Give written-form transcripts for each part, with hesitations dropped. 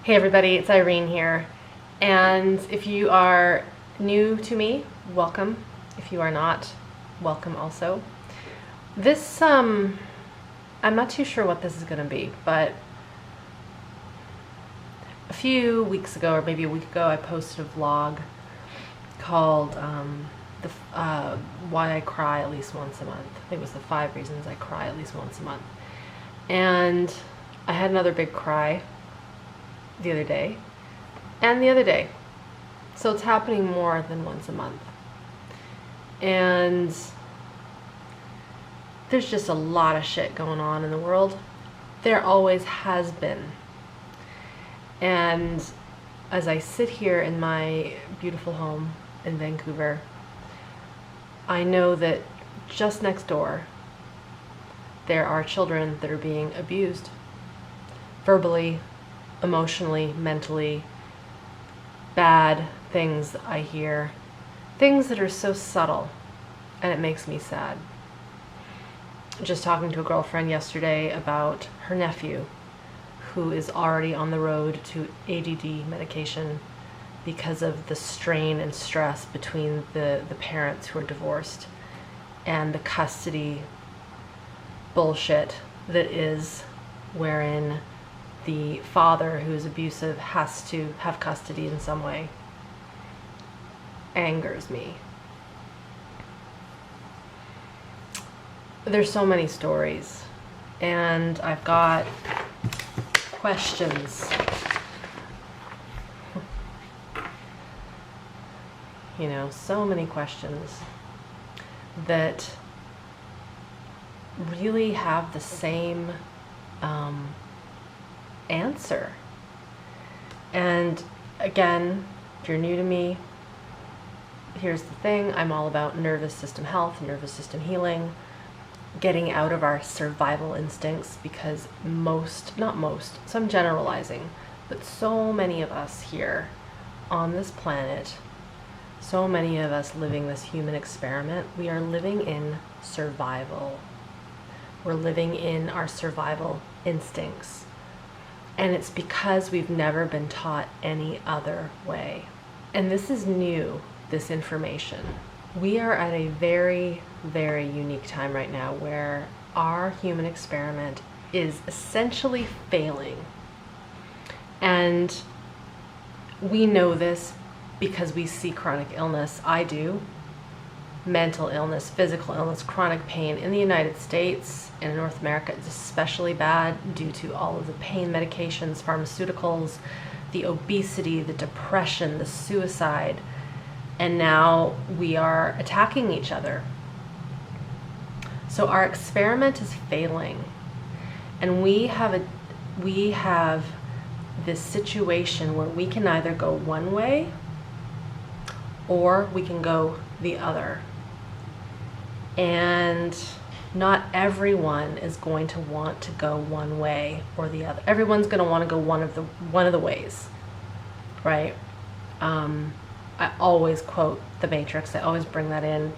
Hey everybody, it's Irene here, and if you are new to me, welcome. If you are not, welcome also. This, I'm not too sure what this is going to be, but a few weeks ago, or maybe a week ago, I posted a vlog called Why I Cry at least once a month. I think it was the 5 reasons I cry at least once a month. And I had another big cry the other day and the other day, so it's happening more than once a month, and there's just a lot of shit going on in the world. There always has been. And as I sit here in my beautiful home in Vancouver, I know that just next door there are children that are being abused verbally, emotionally, mentally. Bad things I hear, things that are so subtle, and it makes me sad. Just talking to a girlfriend yesterday about her nephew who is already on the road to ADD medication because of the strain and stress between the parents who are divorced and the custody bullshit that is, wherein the father who is abusive has to have custody in some way. Angers me. There's so many stories, and I've got questions. You know, so many questions that really have the same answer. And again, if you're new to me, here's the thing: I'm all about nervous system health, nervous system healing, getting out of our survival instincts, because so I'm generalizing, but so many of us here on this planet, so many of us living this human experiment, we are living in survival. We're living in our survival instincts. And it's because we've never been taught any other way. And this is new, this information. We are at a very, very unique time right now where our human experiment is essentially failing. And we know this because we see chronic illness. I do. Mental illness, physical illness, chronic pain in the United States and in North America is especially bad due to all of the pain medications, pharmaceuticals, the obesity, the depression, the suicide, and now we are attacking each other. So our experiment is failing, and we have this situation where we can either go one way or we can go the other. And not everyone is going to want to go one way or the other. Everyone's going to want to go one of the ways, right? I always quote The Matrix. I always bring that in.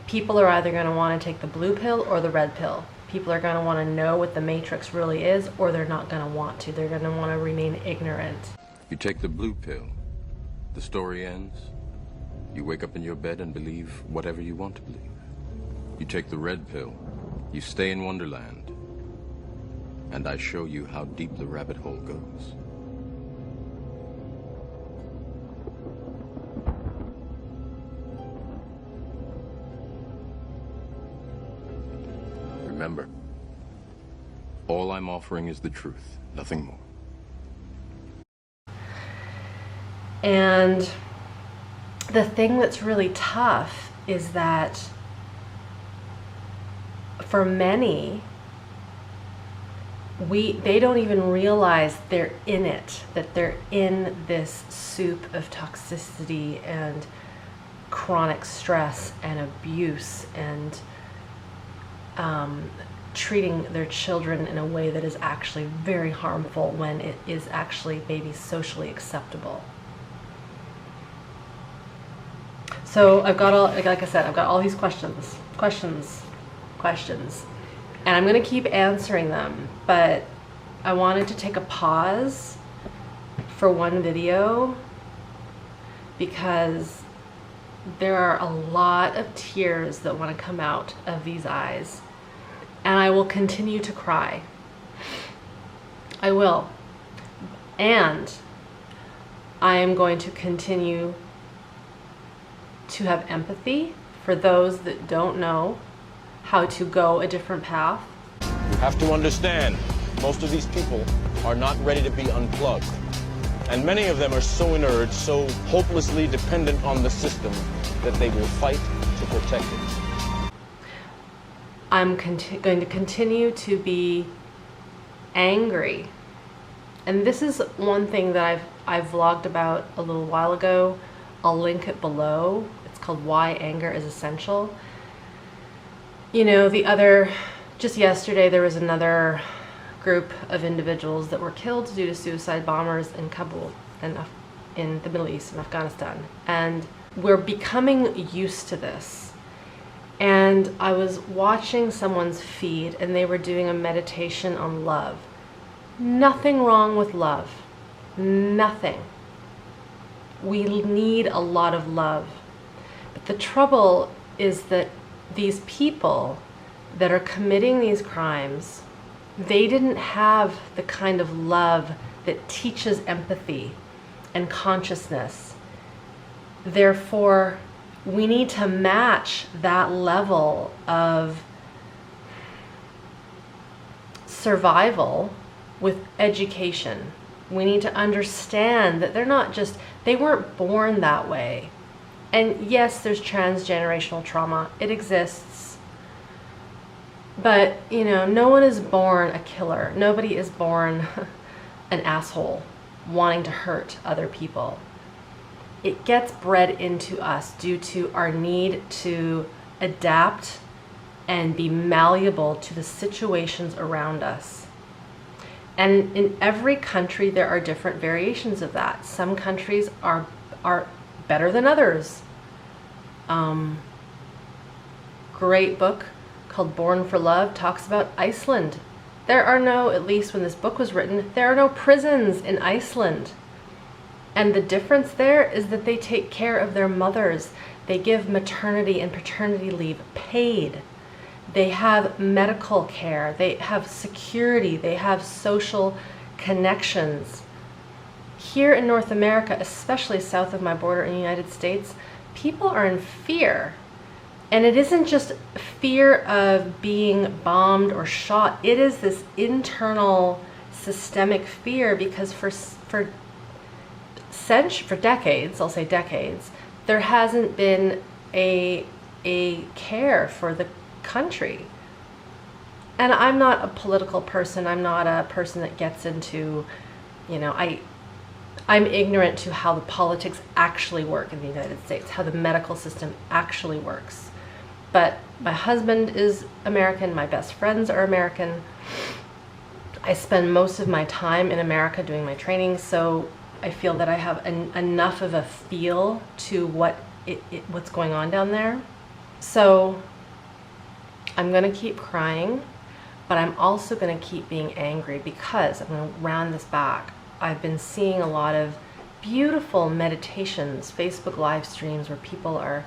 People are either going to want to take the blue pill or the red pill. People are going to want to know what the Matrix really is, or they're not going to want to. They're going to want to remain ignorant. You take the blue pill, the story ends. You wake up in your bed and believe whatever you want to believe. You take the red pill, you stay in Wonderland, and I show you how deep the rabbit hole goes. Remember, all I'm offering is the truth, nothing more. And the thing that's really tough is that for many, they don't even realize they're in it, that they're in this soup of toxicity and chronic stress and abuse and treating their children in a way that is actually very harmful when it is actually maybe socially acceptable. So I've got all these questions, and I'm going to keep answering them, but I wanted to take a pause for one video because there are a lot of tears that want to come out of these eyes, and I will continue to cry. I will. And I am going to continue to have empathy for those that don't know how to go a different path. You have to understand, most of these people are not ready to be unplugged. And many of them are so inert, so hopelessly dependent on the system that they will fight to protect it. I'm going to continue to be angry. And this is one thing that I've vlogged about a little while ago. I'll link it below. It's called Why Anger is Essential. You know, just yesterday there was another group of individuals that were killed due to suicide bombers in Kabul and in the Middle East and Afghanistan. And we're becoming used to this. And I was watching someone's feed and they were doing a meditation on love. Nothing wrong with love. Nothing. We need a lot of love. But the trouble is that these people that are committing these crimes, they didn't have the kind of love that teaches empathy and consciousness. Therefore, we need to match that level of survival with education. We need to understand that they weren't born that way. And yes, there's transgenerational trauma. It exists. But, you know, no one is born a killer. Nobody is born an asshole wanting to hurt other people. It gets bred into us due to our need to adapt and be malleable to the situations around us. And in every country, there are different variations of that. Some countries are better than others. Great book called Born for Love talks about Iceland. There are no, at least when this book was written, there are no prisons in Iceland. And the difference there is that they take care of their mothers. They give maternity and paternity leave paid. They have medical care. They have security. They have social connections. Here in North America, especially south of my border in the United States, people are in fear. And it isn't just fear of being bombed or shot. It is this internal systemic fear because for decades, I'll say decades, there hasn't been a care for the country. And I'm not a political person. I'm not a person that gets into, you know, I'm ignorant to how the politics actually work in the United States, how the medical system actually works. But my husband is American, my best friends are American. I spend most of my time in America doing my training, so I feel that I have enough of a feel to what's going on down there. So I'm gonna keep crying, but I'm also gonna keep being angry because I'm gonna round this back. I've been seeing a lot of beautiful meditations, Facebook live streams where people are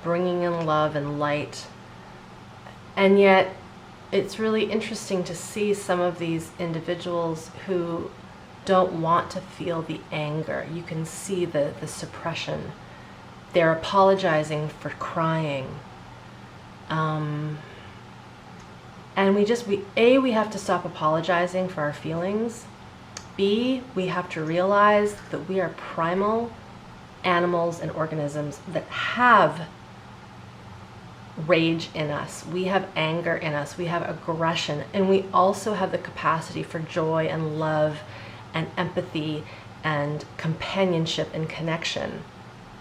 bringing in love and light. And yet it's really interesting to see some of these individuals who don't want to feel the anger. You can see the suppression. They're apologizing for crying. And we have to stop apologizing for our feelings. B, we have to realize that we are primal animals and organisms that have rage in us. We have anger in us. We have aggression. And we also have the capacity for joy and love and empathy and companionship and connection.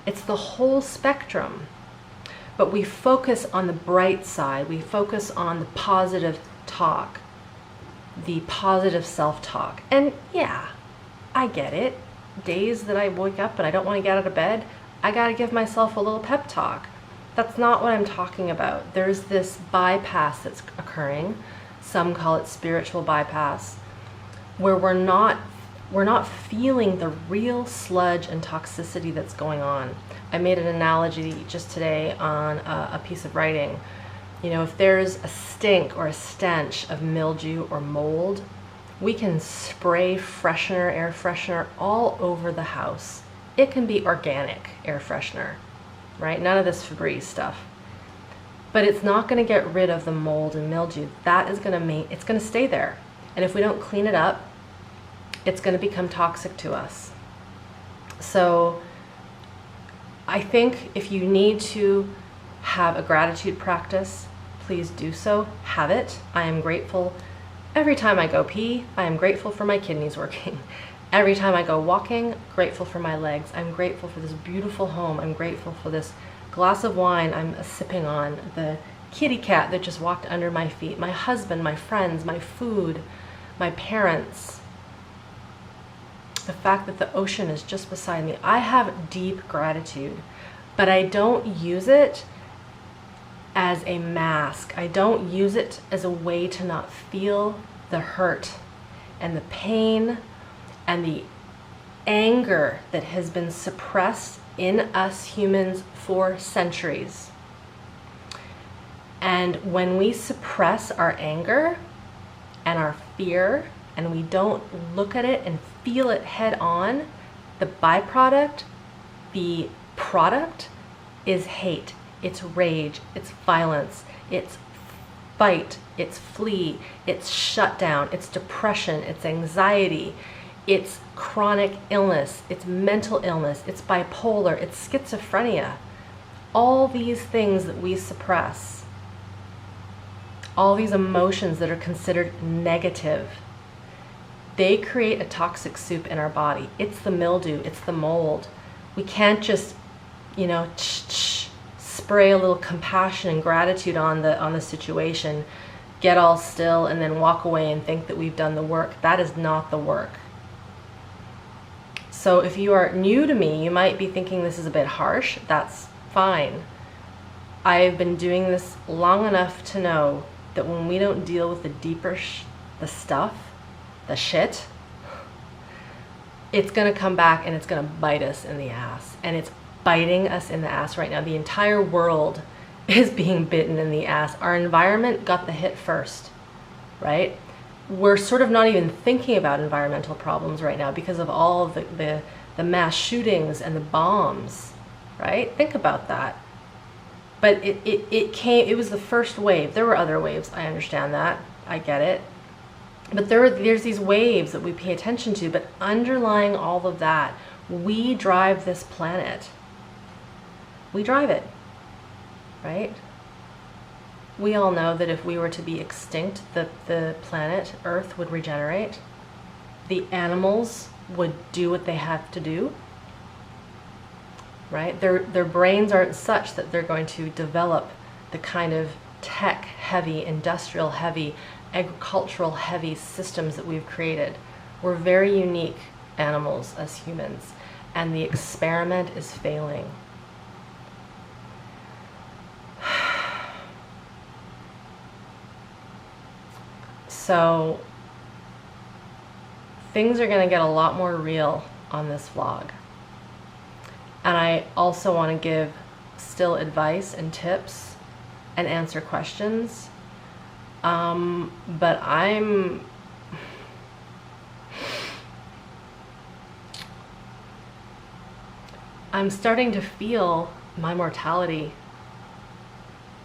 It's the whole spectrum. But we focus on the bright side. We focus on the positive talk, the positive self-talk. And yeah, I get it. Days that I wake up and I don't want to get out of bed, I got to give myself a little pep talk. That's not what I'm talking about. There's this bypass that's occurring. Some call it spiritual bypass, where we're not we're not feeling the real sludge and toxicity that's going on. I made an analogy just today on a piece of writing. You know, if there's a stink or a stench of mildew or mold, we can spray freshener, air freshener all over the house. It can be organic air freshener, right? None of this Febreze stuff. But it's not going to get rid of the mold and mildew. That is going to it's going to stay there. And if we don't clean it up, it's going to become toxic to us. So I think if you need to have a gratitude practice, please do so. Have it. I am grateful every time I go pee. I am grateful for my kidneys working. Every time I go walking, grateful for my legs. I'm grateful for this beautiful home. I'm grateful for this glass of wine I'm sipping on, the kitty cat that just walked under my feet, my husband, my friends, my food, my parents, the fact that the ocean is just beside me. I have deep gratitude, but I don't use it as a mask. I don't use it as a way to not feel the hurt and the pain and the anger that has been suppressed in us humans for centuries. And when we suppress our anger and our fear and we don't look at it and feel it head on, the byproduct, the product is hate, it's rage, it's violence, it's fight, it's flee, it's shut down, it's depression, it's anxiety, it's chronic illness, it's mental illness, it's bipolar, it's schizophrenia. All these things that we suppress, all these emotions that are considered negative, they create a toxic soup in our body. It's the mildew, it's the mold. We can't just, you know, spray a little compassion and gratitude on the situation, get all still, and then walk away and think that we've done the work. That is not the work. So if you are new to me, you might be thinking this is a bit harsh. That's fine. I've been doing this long enough to know that when we don't deal with the deeper the stuff, the shit, it's going to come back and it's going to bite us in the ass. And it's biting us in the ass right now. The entire world is being bitten in the ass. Our environment got the hit first, right? We're sort of not even thinking about environmental problems right now because of all of the mass shootings and the bombs, right? Think about that. But it was the first wave. There were other waves, I understand that, I get it. But there's these waves that we pay attention to, but underlying all of that, we drive this planet. We drive it, right? We all know that if we were to be extinct, the planet Earth would regenerate. The animals would do what they have to do, right? Their brains aren't such that they're going to develop the kind of tech-heavy, industrial-heavy, agricultural-heavy systems that we've created. We're very unique animals as humans, and the experiment is failing. So things are going to get a lot more real on this vlog. And I also want to give still advice and tips and answer questions. But I'm starting to feel my mortality.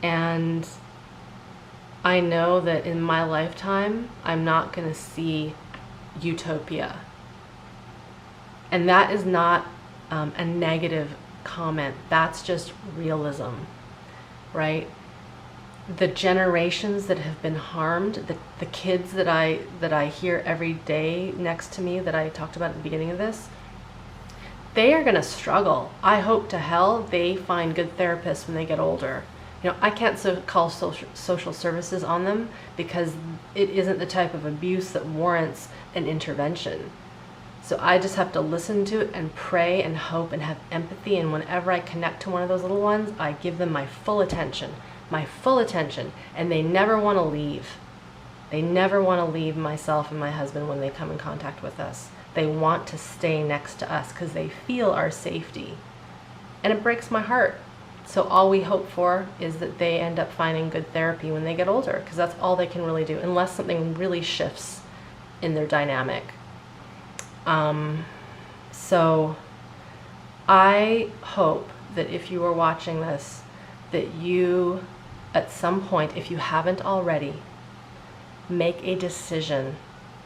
And I know that in my lifetime, I'm not going to see utopia. And that is not a negative comment. That's just realism, right? The generations that have been harmed, the kids that I hear every day next to me that I talked about at the beginning of this, they are going to struggle. I hope to hell they find good therapists when they get older. You know, I can't call social services on them because it isn't the type of abuse that warrants an intervention. So I just have to listen to it and pray and hope and have empathy. And whenever I connect to one of those little ones, I give them my full attention. And they never want to leave. They never want to leave myself and my husband when they come in contact with us. They want to stay next to us because they feel our safety. And it breaks my heart. So all we hope for is that they end up finding good therapy when they get older, because that's all they can really do, unless something really shifts in their dynamic. So I hope that if you are watching this, that you, at some point, if you haven't already, make a decision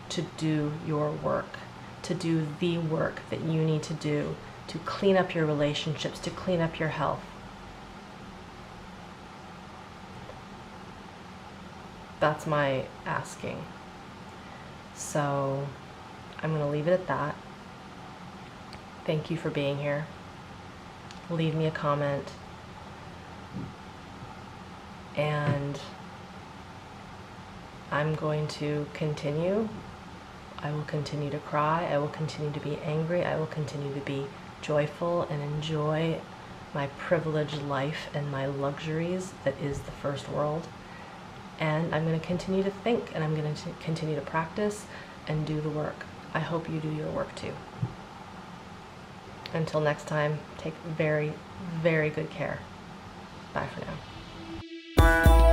to do your work, to do the work that you need to do to clean up your relationships, to clean up your health. That's my asking. So I'm going to leave it at that. Thank you for being here. Leave me a comment. And I'm going to continue. I will continue to cry. I will continue to be angry. I will continue to be joyful and enjoy my privileged life and my luxuries that is the first world. And I'm going to continue to think, and I'm going to continue to practice and do the work. I hope you do your work too. Until next time, take very, very good care. Bye for now.